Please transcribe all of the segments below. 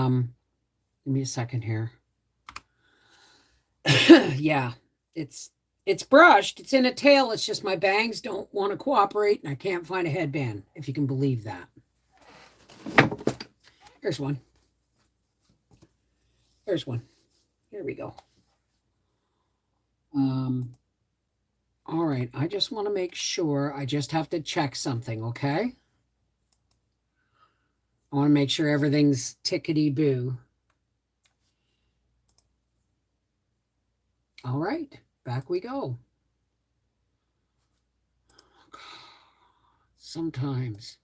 Give me a second here. Yeah, it's brushed. It's in a tail. It's just my bangs don't want to cooperate, and I can't find a headband, if you can believe that. Here's one. There's one. Here we go. All right. I just want to make sure. I just have to check something, okay? I want to make sure everything's tickety-boo. All right. Back we go. Sometimes.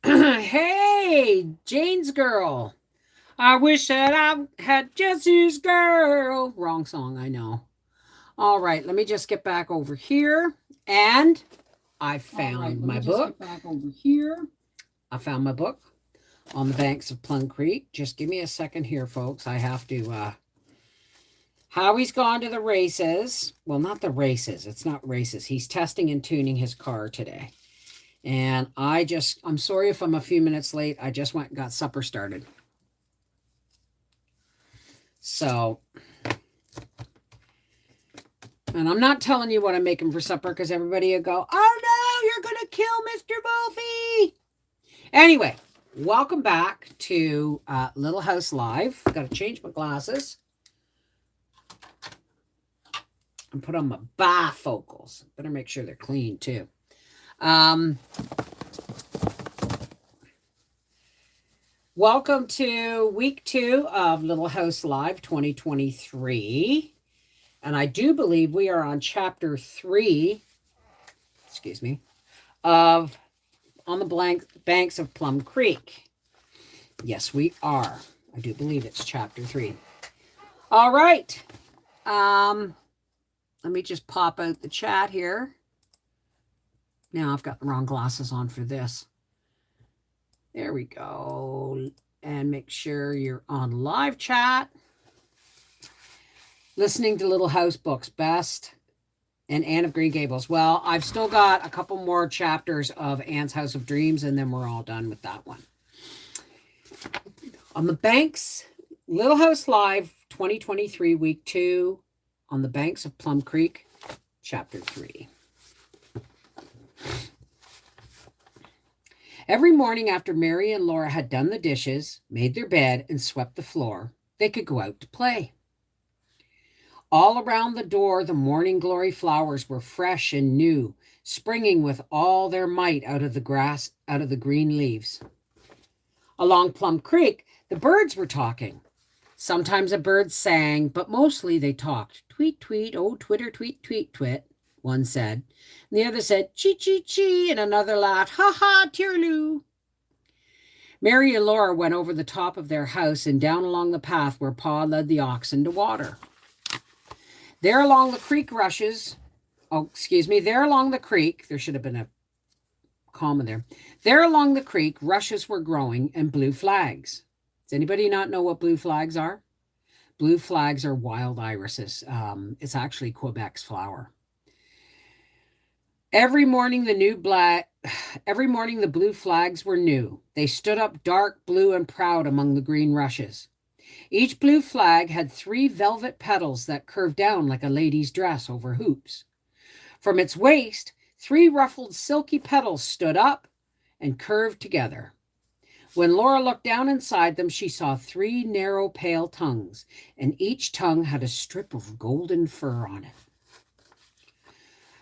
Hey, Jane's girl. I wish that I had Jesse's girl. Wrong song, I know. All right, let me just get back over here. And I found my book. Get back over here. I found my book on the banks of Plum Creek. Just give me a second here, folks. I have to... Howie's gone to the races. Well, not the races. It's not races. He's testing and tuning his car today. And I'm sorry if I'm a few minutes late. I just went and got supper started. So, and I'm not telling you what I'm making for supper because everybody will go, oh no, you're going to kill Mr. Wolfie. Anyway, welcome back to Little House Live. Got to change my glasses and put on my bifocals. Better make sure they're clean too. Welcome to week 2 of Little House Live 2023. And I do believe we are on chapter 3, excuse me, of On the Banks of Plum Creek. Yes, we are. I do believe it's chapter 3. All right. Let me just pop out the chat here. Now I've got the wrong glasses on for this. There we go. And make sure you're on live chat. Listening to Little House Books, Best, and Anne of Green Gables. Well, I've still got a couple more chapters of Anne's House of Dreams, and then we're all done with that one. On the Banks, Little House Live 2023, week 2, On the Banks of Plum Creek, chapter 3. Every morning after Mary and Laura had done the dishes, made their bed, and swept the floor, they could go out to play. All around the door, the morning glory flowers were fresh and new, springing with all their might out of the grass, out of the green leaves. Along Plum Creek, the birds were talking. Sometimes a bird sang, but mostly they talked. Tweet, tweet, oh, twitter, tweet, tweet, twit, one said. And the other said, chee, chee, chee, and another laughed, ha, ha, tearloo. Mary and Laura went over the top of their house and down along the path where Pa led the oxen to water. There along the creek there along the creek, there should have been a comma there. There along the creek, rushes were growing and blue flags. Does anybody not know what blue flags are? Blue flags are wild irises. It's actually Quebec's flower. Every morning the blue flags were new. They stood up dark blue and proud among the green rushes. Each blue flag had 3 velvet petals that curved down like a lady's dress over hoops. From its waist, 3 ruffled silky petals stood up and curved together. When Laura looked down inside them, she saw 3 narrow pale tongues, and each tongue had a strip of golden fur on it.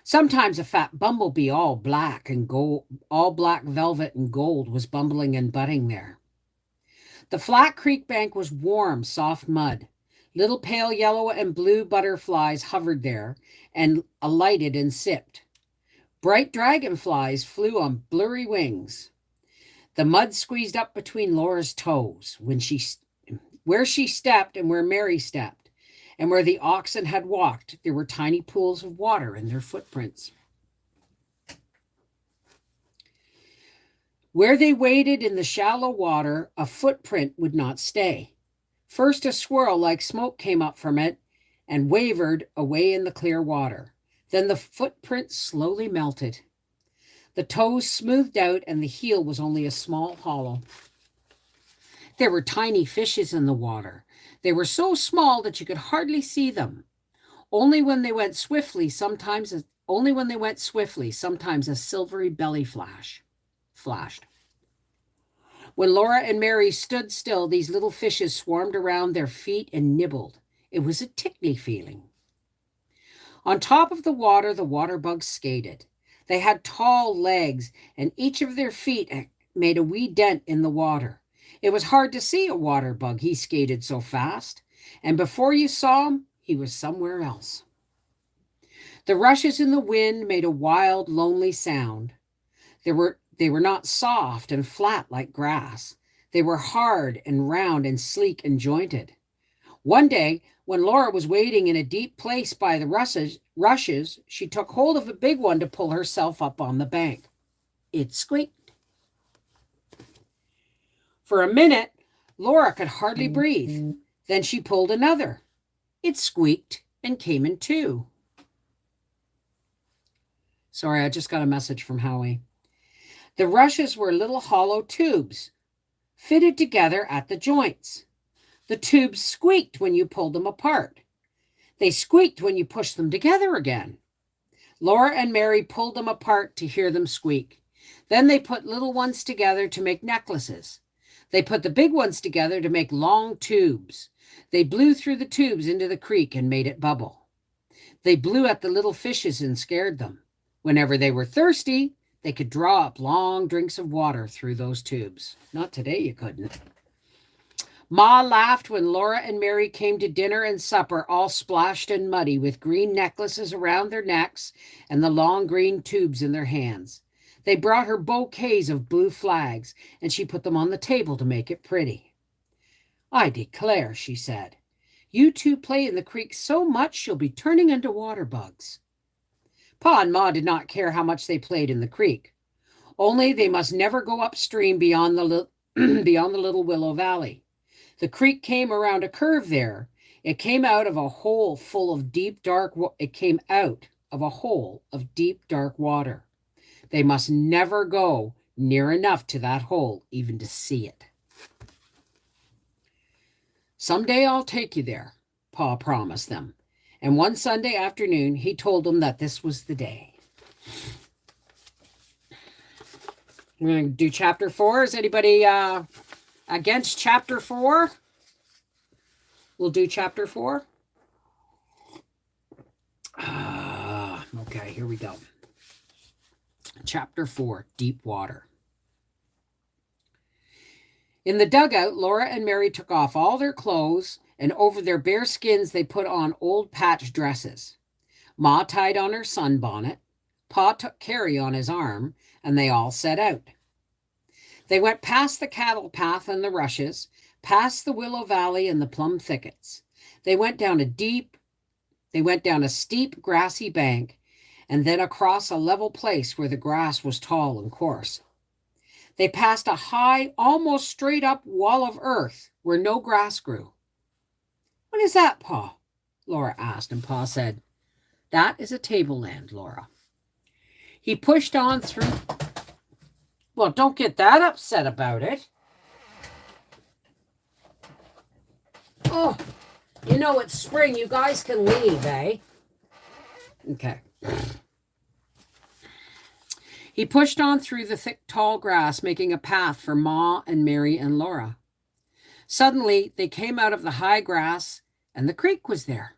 Sometimes a fat bumblebee, all black velvet and gold, was bumbling and budding there. The flat creek bank was warm, soft mud. Little pale yellow and blue butterflies hovered there and alighted and sipped. Bright dragonflies flew on blurry wings. The mud squeezed up between Laura's toes where she stepped and where Mary stepped, and where the oxen had walked, there were tiny pools of water in their footprints. Where they waded in the shallow water, a footprint would not stay. First, a swirl like smoke came up from it and wavered away in the clear water. Then the footprint slowly melted. The toes smoothed out, and the heel was only a small hollow. There were tiny fishes in the water. They were so small that you could hardly see them. Only when they went swiftly, sometimes a silvery belly flashed. When Laura and Mary stood still, these little fishes swarmed around their feet and nibbled. It was a tickly feeling. On top of the water bugs skated. They had tall legs, and each of their feet made a wee dent in the water. It was hard to see a water bug, he skated so fast, and before you saw him, he was somewhere else. The rushes in the wind made a wild, lonely sound. They were not soft and flat like grass. They were hard and round and sleek and jointed. One day, when Laura was wading in a deep place by the rushes, she took hold of a big one to pull herself up on the bank. It squeaked. For a minute, Laura could hardly breathe. Then she pulled another. It squeaked and came in two. Sorry, I just got a message from Howie. The rushes were little hollow tubes, fitted together at the joints. The tubes squeaked when you pulled them apart. They squeaked when you pushed them together again. Laura and Mary pulled them apart to hear them squeak. Then they put little ones together to make necklaces. They put the big ones together to make long tubes. They blew through the tubes into the creek and made it bubble. They blew at the little fishes and scared them. Whenever they were thirsty, they could draw up long drinks of water through those tubes. Not today, you couldn't. Ma laughed when Laura and Mary came to dinner and supper, all splashed and muddy, with green necklaces around their necks and the long green tubes in their hands. They brought her bouquets of blue flags, and she put them on the table to make it pretty. I declare, she said, you two play in the creek so much you'll be turning into water bugs. Pa and Ma did not care how much they played in the creek. Only they must never go upstream beyond the little willow valley. The creek came around a curve there. It came out of a hole of deep dark water. They must never go near enough to that hole even to see it. Someday I'll take you there, Pa promised them. And one Sunday afternoon, he told them that this was the day. We're going to do chapter 4. Is anybody against chapter 4? We'll do chapter 4. Okay, here we go. Chapter 4, Deep Water. In the dugout, Laura and Mary took off all their clothes, and over their bare skins they put on old patch dresses. Ma tied on her sunbonnet. Pa took Carrie on his arm, and they all set out. They went past the cattle path and the rushes, past the willow valley and the plum thickets. They went down a steep grassy bank, and then across a level place where the grass was tall and coarse. They passed a high, almost straight up wall of earth where no grass grew. What is that, Pa? Laura asked, and Pa said, that is a tableland, Laura. He pushed on through. Well, don't get that upset about it. Oh, you know it's spring. You guys can leave, eh? Okay. He pushed on through the thick, tall grass, making a path for Ma and Mary and Laura. Suddenly, they came out of the high grass, and the creek was there.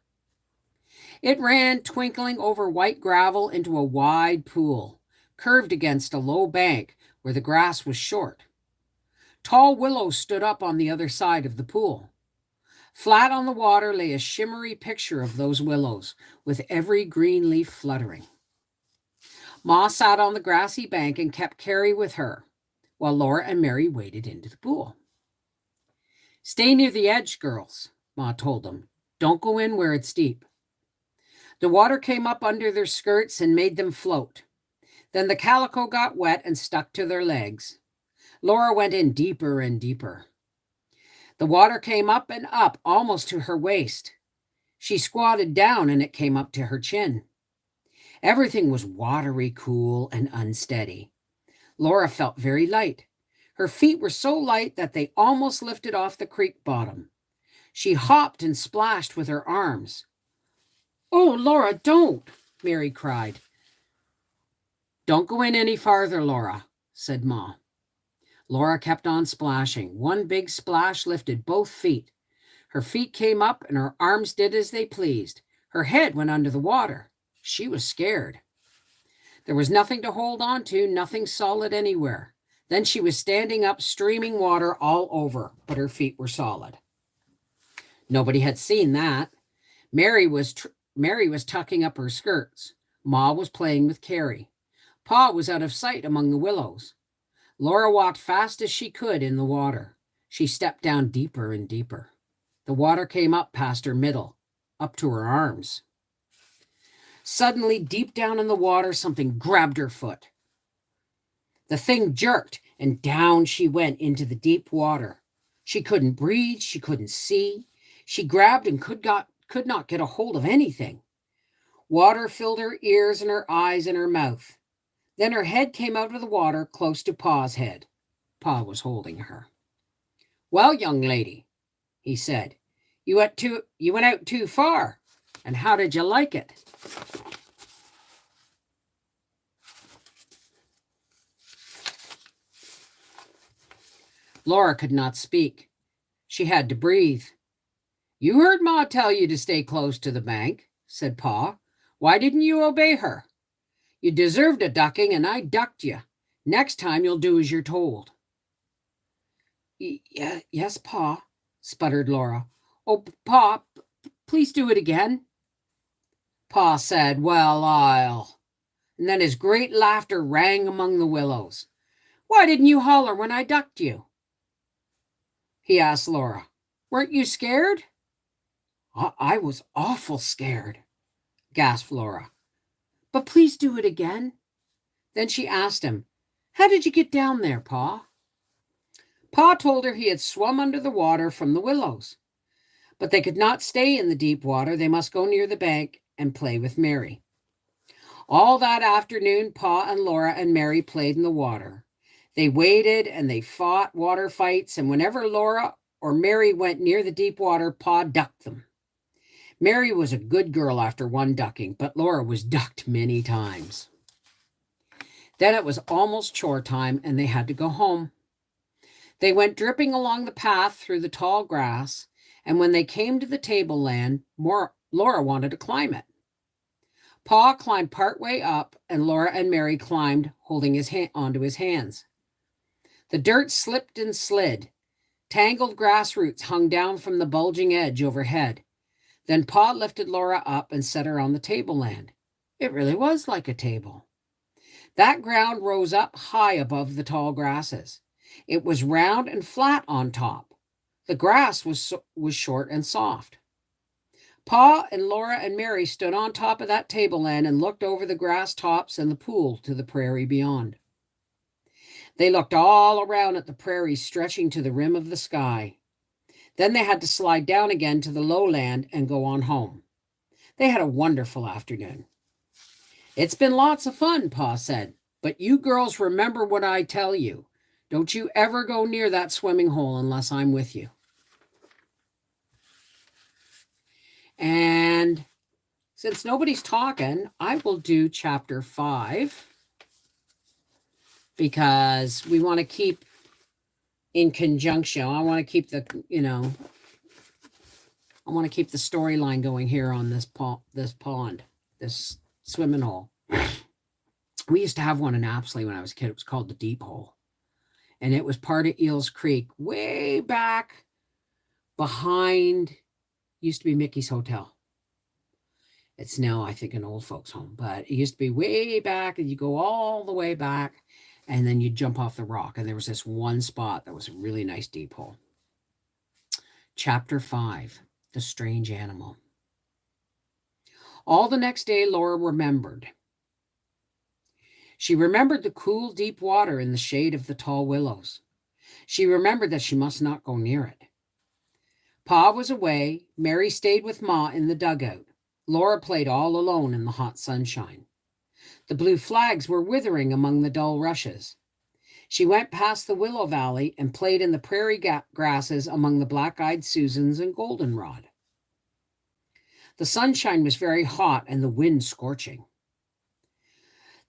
It ran twinkling over white gravel into a wide pool, curved against a low bank where the grass was short. Tall willows stood up on the other side of the pool. Flat on the water lay a shimmery picture of those willows, with every green leaf fluttering. Ma sat on the grassy bank and kept Carrie with her, while Laura and Mary waded into the pool. Stay near the edge, girls, Ma told them. Don't go in where it's deep. The water came up under their skirts and made them float. Then the calico got wet and stuck to their legs. Laura went in deeper and deeper. The water came up and up, almost to her waist. She squatted down and it came up to her chin. Everything was watery, cool, and unsteady. Laura felt very light. Her feet were so light that they almost lifted off the creek bottom. She hopped and splashed with her arms. "Oh, Laura, don't!" Mary cried. "Don't go in any farther, Laura," said Ma. Laura kept on splashing. One big splash lifted both feet. Her feet came up and her arms did as they pleased. Her head went under the water. She was scared. There was nothing to hold on to, nothing solid anywhere. Then she was standing up, streaming water all over, but her feet were solid. Nobody had seen that. Mary was tucking up her skirts. Ma was playing with Carrie. Pa was out of sight among the willows. Laura walked fast as she could in the water. She stepped down deeper and deeper. The water came up past her middle, up to her arms. Suddenly, deep down in the water, something grabbed her foot. The thing jerked, and down she went into the deep water. She couldn't breathe. She couldn't see. She grabbed and could not get a hold of anything. Water filled her ears and her eyes and her mouth. Then her head came out of the water close to Pa's head. Pa was holding her. "Well, young lady," he said, you went out too far. And how did you like it?" Laura could not speak. She had to breathe. "You heard Ma tell you to stay close to the bank," said Pa. "Why didn't you obey her? You deserved a ducking, and I ducked you. Next time you'll do as you're told." Yes, Pa," sputtered Laura. "Oh, Pa, please do it again." Pa said, "Well, I'll..." And then his great laughter rang among the willows. "Why didn't you holler when I ducked you?" He asked Laura. "Weren't you scared?" I was awful scared," gasped Laura. "But please do it again." Then she asked him, "How did you get down there, Pa?" Pa told her he had swum under the water from the willows. But they could not stay in the deep water. They must go near the bank and play with Mary. All that afternoon, Pa and Laura and Mary played in the water. They waded and they fought water fights, and whenever Laura or Mary went near the deep water, Pa ducked them. Mary was a good girl after one ducking, but Laura was ducked many times. Then it was almost chore time, and they had to go home. They went dripping along the path through the tall grass, and when they came to the tableland, Laura wanted to climb it. Pa climbed part way up, and Laura and Mary climbed, holding his hand onto his hands. The dirt slipped and slid. Tangled grass roots hung down from the bulging edge overhead. Then Pa lifted Laura up and set her on the tableland. It really was like a table. That ground rose up high above the tall grasses. It was round and flat on top. The grass was short and soft. Pa and Laura and Mary stood on top of that tableland and looked over the grass tops and the pool to the prairie beyond. They looked all around at the prairie stretching to the rim of the sky. Then they had to slide down again to the lowland and go on home. They had a wonderful afternoon. "It's been lots of fun," Pa said, "but you girls remember what I tell you. Don't you ever go near that swimming hole unless I'm with you." And since nobody's talking, I will do chapter 5 because we want to keep in conjunction. I want to keep the storyline going here on this pond, this swimming hole. We used to have one in Apsley when I was a kid. It was called the Deep Hole. And it was part of Eels Creek, way back behind, used to be Mickey's Hotel. It's now, I think, an old folks' home. But it used to be way back, and you go all the way back, and then you jump off the rock. And there was this one spot that was a really nice deep hole. Chapter 5, The Strange Animal. All the next day, Laura remembered. She remembered the cool, deep water in the shade of the tall willows. She remembered that she must not go near it. Pa was away. Mary stayed with Ma in the dugout. Laura played all alone in the hot sunshine. The blue flags were withering among the dull rushes. She went past the willow valley and played in the prairie grasses among the black-eyed Susans and goldenrod. The sunshine was very hot and the wind scorching.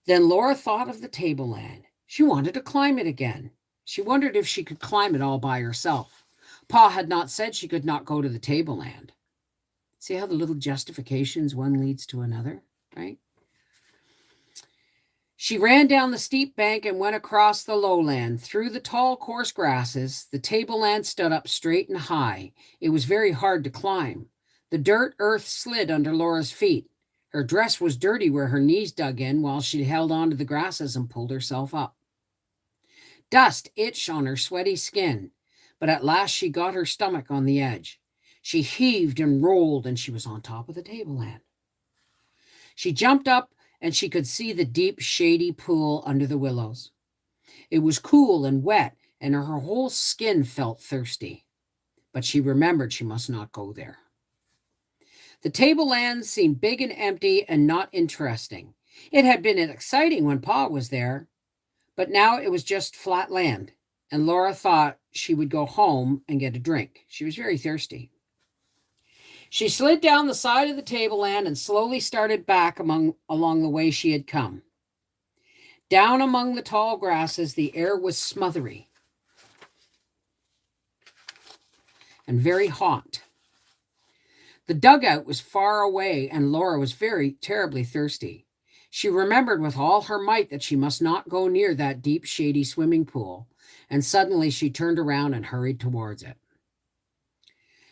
Then Laura thought of the tableland. She wanted to climb it again. She wondered if she could climb it all by herself. Pa had not said she could not go to the tableland. See how the little justifications one leads to another, right? She ran down the steep bank and went across the lowland. Through the tall, coarse grasses, the tableland stood up straight and high. It was very hard to climb. The dirt earth slid under Laura's feet. Her dress was dirty where her knees dug in while she held onto the grasses and pulled herself up. Dust itched on her sweaty skin, but at last she got her stomach on the edge. She heaved and rolled, and she was on top of the tableland. She jumped up, and she could see the deep, shady pool under the willows. It was cool and wet, and her whole skin felt thirsty. But she remembered she must not go there. The tableland seemed big and empty and not interesting. It had been exciting when Pa was there, but now it was just flat land, and Laura thought she would go home and get a drink. She was very thirsty. She slid down the side of the tableland and slowly started back along the way she had come. Down among the tall grasses, the air was smothery and very hot. The dugout was far away, and Laura was very terribly thirsty. She remembered with all her might that she must not go near that deep, shady swimming pool, and suddenly she turned around and hurried towards it.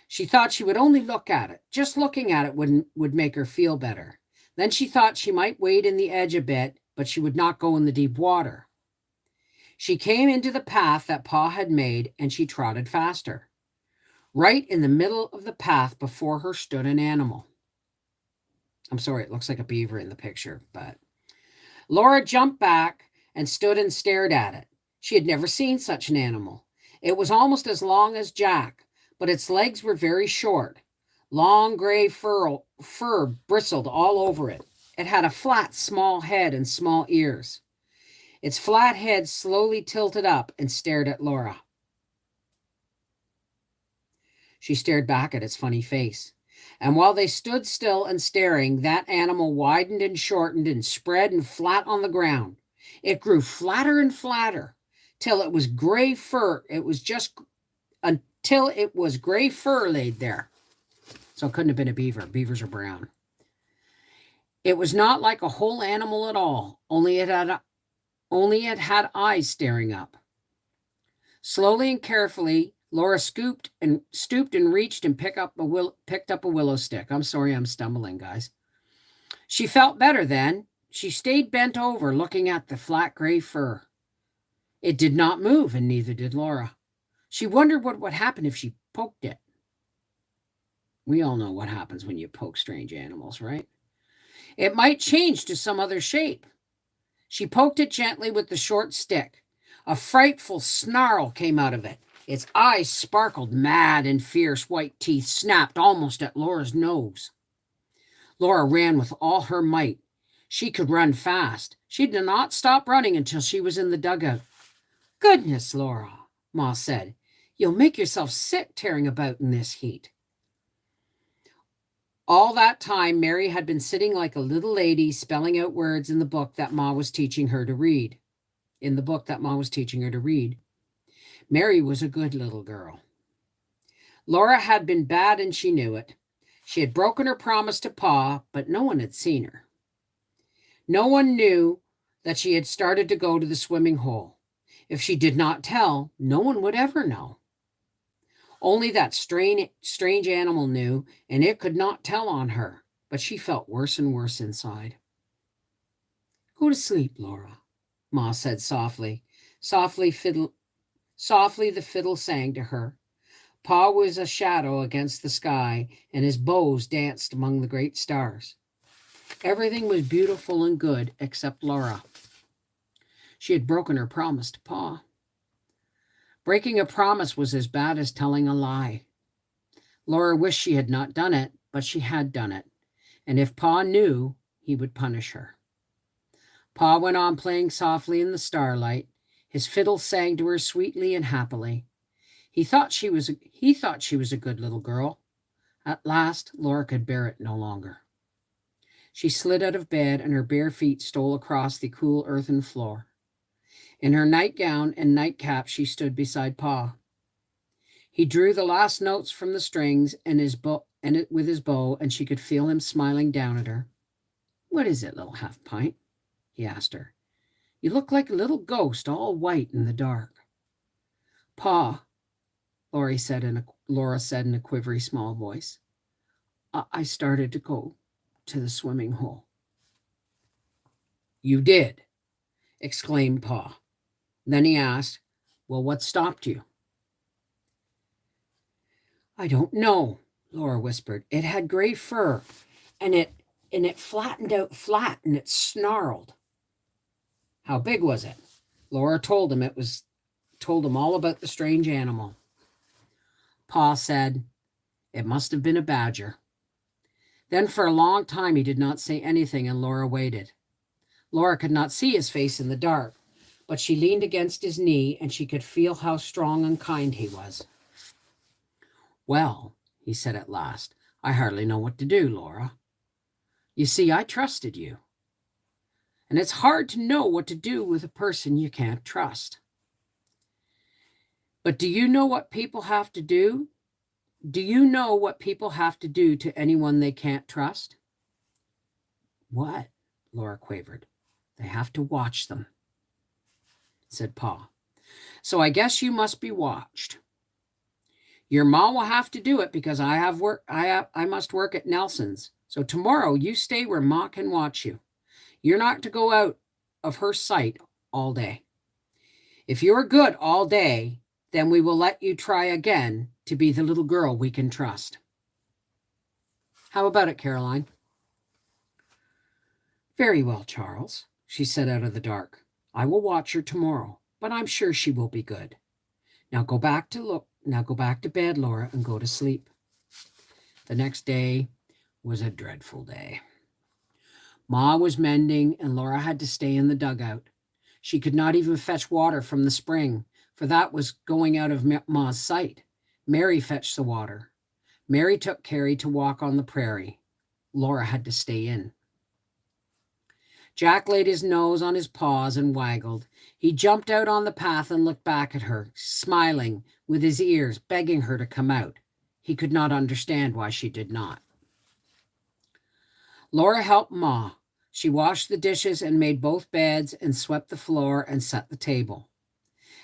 She thought she would only look at it. Just looking at it would make her feel better. Then she thought she might wade in the edge a bit, but she would not go in the deep water. She came into the path that Pa had made, and she trotted faster. Right in the middle of the path before her stood an animal. I'm sorry, it looks like a beaver in the picture, but Laura jumped back and stood and stared at it. She had never seen such an animal. It was almost as long as Jack, but its legs were very short. Long gray fur bristled all over it. It had a flat, small head and small ears. Its flat head slowly tilted up and stared at Laura. She stared back at its funny face. And while they stood still and staring, that animal widened and shortened and spread and flat on the ground. It grew flatter and flatter till it was gray fur. Until it was gray fur laid there. So it couldn't have been a beaver. Beavers are brown. It was not like a whole animal at all, only it had eyes staring up. Slowly and carefully, Laura stooped and reached and picked up a willow stick. I'm sorry, I'm stumbling, guys. She felt better then. She stayed bent over, looking at the flat gray fur. It did not move, and neither did Laura. She wondered what would happen if she poked it. We all know what happens when you poke strange animals, right? It might change to some other shape. She poked it gently with the short stick. A frightful snarl came out of it. Its eyes sparkled, mad and fierce white teeth snapped almost at Laura's nose. Laura ran with all her might. She could run fast. She did not stop running until she was in the dugout. "Goodness, Laura," Ma said. "You'll make yourself sick tearing about in this heat." All that time, Mary had been sitting like a little lady spelling out words in the book that Ma was teaching her to read. Mary was a good little girl. Laura had been bad and she knew it. She had broken her promise to Pa, but no one had seen her. No one knew that she had started to go to the swimming hole. If she did not tell, no one would ever know. Only that strange animal knew, and it could not tell on her, but she felt worse and worse inside. "Go to sleep, Laura," Ma said softly. Softly the fiddle sang to her. Pa was a shadow against the sky, and his bows danced among the great stars. Everything was beautiful and good except Laura. She had broken her promise to Pa. Breaking a promise was as bad as telling a lie. Laura wished she had not done it, but she had done it, and if Pa knew, he would punish her. Pa went on playing softly in the starlight. His fiddle sang to her sweetly and happily. He thought she was a good little girl. At last, Laura could bear it no longer. She slid out of bed, and her bare feet stole across the cool earthen floor. In her nightgown and nightcap, she stood beside Pa. He drew the last notes from the strings with his bow, and she could feel him smiling down at her. "What is it, little half-pint?" he asked her. "You look like a little ghost, all white in the dark." "Pa," Laura said in a quivery small voice, I started to go to the swimming hole." "You did?" exclaimed Pa. Then he asked, "Well, what stopped you?" "I don't know," Laura whispered. "It had gray fur, and it flattened out flat, and it snarled." "How big was it?" Laura told him all about the strange animal. Pa said, "It must have been a badger." Then for a long time he did not say anything, and Laura waited. Laura could not see his face in the dark, but she leaned against his knee, and she could feel how strong and kind he was. "Well," he said at last, "I hardly know what to do, Laura. You see, I trusted you. And it's hard to know what to do with a person you can't trust. But do you know what people have to do? Do you know what people have to do to anyone they can't trust?" "What?" Laura quavered. "They have to watch them," said Pa. "So I guess you must be watched. Your ma will have to do it because I must work at Nelson's. So tomorrow you stay where Ma can watch you. You're not to go out of her sight all day. If you're good all day, then we will let you try again to be the little girl we can trust. How about it, Caroline?" "Very well, Charles," she said out of the dark. "I will watch her tomorrow, but I'm sure she will be good. Now go back to bed, Laura, and go to sleep." The next day was a dreadful day. Ma was mending, and Laura had to stay in the dugout. She could not even fetch water from the spring, for that was going out of Ma's sight. Mary fetched the water. Mary took Carrie to walk on the prairie. Laura had to stay in. Jack laid his nose on his paws and waggled. He jumped out on the path and looked back at her, smiling with his ears, begging her to come out. He could not understand why she did not. Laura helped Ma. She washed the dishes and made both beds and swept the floor and set the table.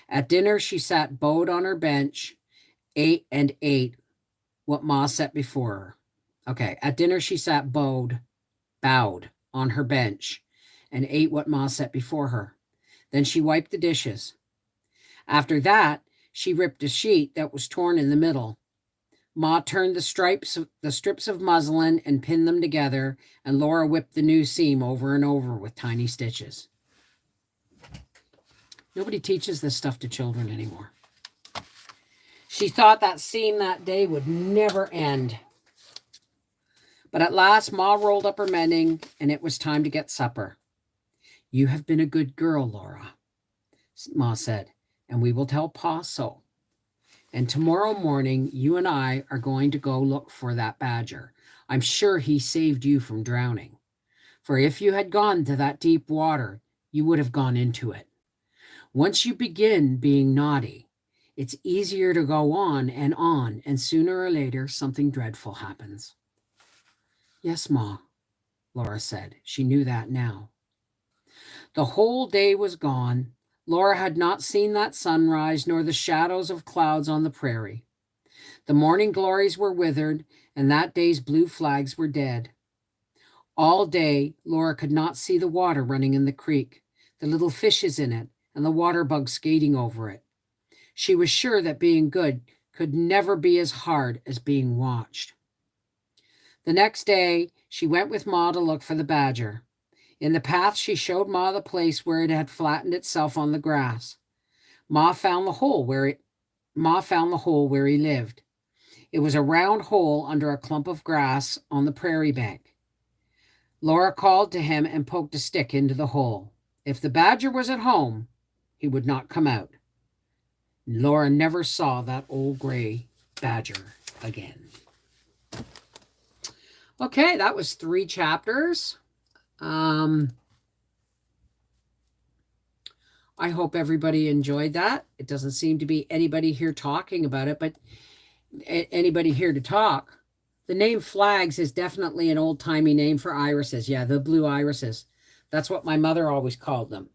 At dinner, she sat bowed on her bench, ate what Ma set before her. At dinner, she sat bowed on her bench and ate what Ma set before her. Then she wiped the dishes. After that, she ripped a sheet that was torn in the middle. Ma turned the strips of muslin and pinned them together, and Laura whipped the new seam over and over with tiny stitches. Nobody teaches this stuff to children anymore. She thought that seam that day would never end. But at last, Ma rolled up her mending, and it was time to get supper. "You have been a good girl, Laura," Ma said, "and we will tell Pa so. And tomorrow morning, you and I are going to go look for that badger. I'm sure he saved you from drowning. For if you had gone to that deep water, you would have gone into it. Once you begin being naughty, it's easier to go on, and sooner or later, something dreadful happens." "Yes, Ma," Laura said. She knew that now. The whole day was gone. Laura had not seen that sunrise nor the shadows of clouds on the prairie. The morning glories were withered, and that day's blue flags were dead. All day, Laura could not see the water running in the creek, the little fishes in it, and the water bugs skating over it. She was sure that being good could never be as hard as being watched. The next day, she went with Ma to look for the badger. In the path, she showed Ma the place where it had flattened itself on the grass. Ma found the hole where he lived. It was a round hole under a clump of grass on the prairie bank. Laura called to him and poked a stick into the hole. If the badger was at home, He would not come out. Laura never saw that old gray badger again. Okay, that was 3 chapters. I hope everybody enjoyed that. It doesn't seem to be anybody here talking about it, but anybody here to talk. The name flags is definitely an old-timey name for irises. Yeah, the blue irises. That's what my mother always called them.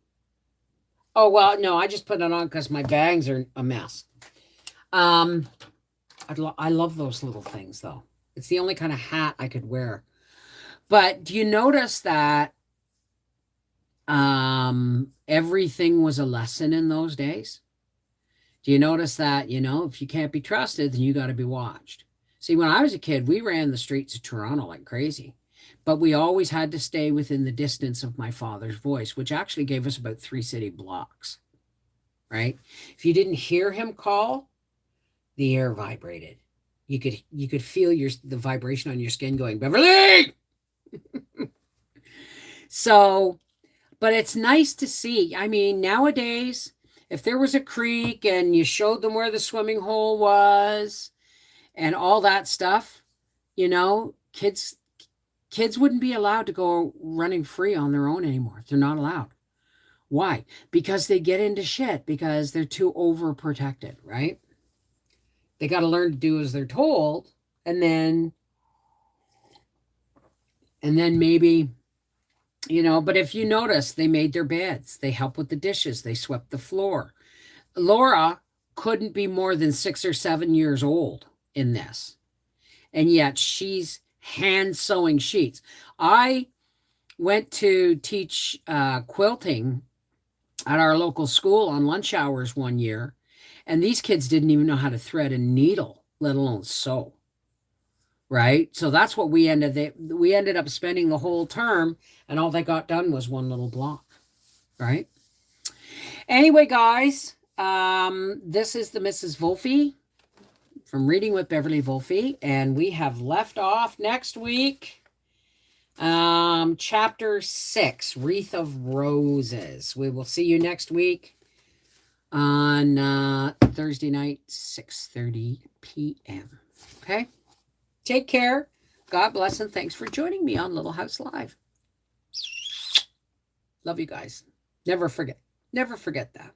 Oh, well, no, I just put it on because my bangs are a mess. I love those little things, though. It's the only kind of hat I could wear. But do you notice that everything was a lesson in those days? Do you notice that, if you can't be trusted, then you got to be watched? See, when I was a kid, we ran the streets of Toronto like crazy. But we always had to stay within the distance of my father's voice, which actually gave us about 3 city blocks, right? If you didn't hear him call, the air vibrated. You could feel the vibration on your skin going, Beverly! So, but it's nice to see. I mean, nowadays, if there was a creek and you showed them where the swimming hole was and all that stuff, kids wouldn't be allowed to go running free on their own anymore. They're not allowed. Why? Because they get into shit because they're too overprotected, right? They got to learn to do as they're told, and then maybe, but if you notice, they made their beds, they helped with the dishes, they swept the floor. Laura couldn't be more than 6 or 7 years old in this, and yet she's hand sewing sheets. I went to teach quilting at our local school on lunch hours one year, and these kids didn't even know how to thread a needle, let alone sew. Right? So that's what we ended up spending the whole term, and all they got done was one little block. Right? Anyway, guys, this is the Mrs. Wolfe from Reading with Beverly Wolfe, and we have left off next week. Chapter 6, Wreath of Roses. We will see you next week on Thursday night, 6:30 p.m. Okay? Take care. God bless, and thanks for joining me on Little House Live. Love you guys. Never forget that.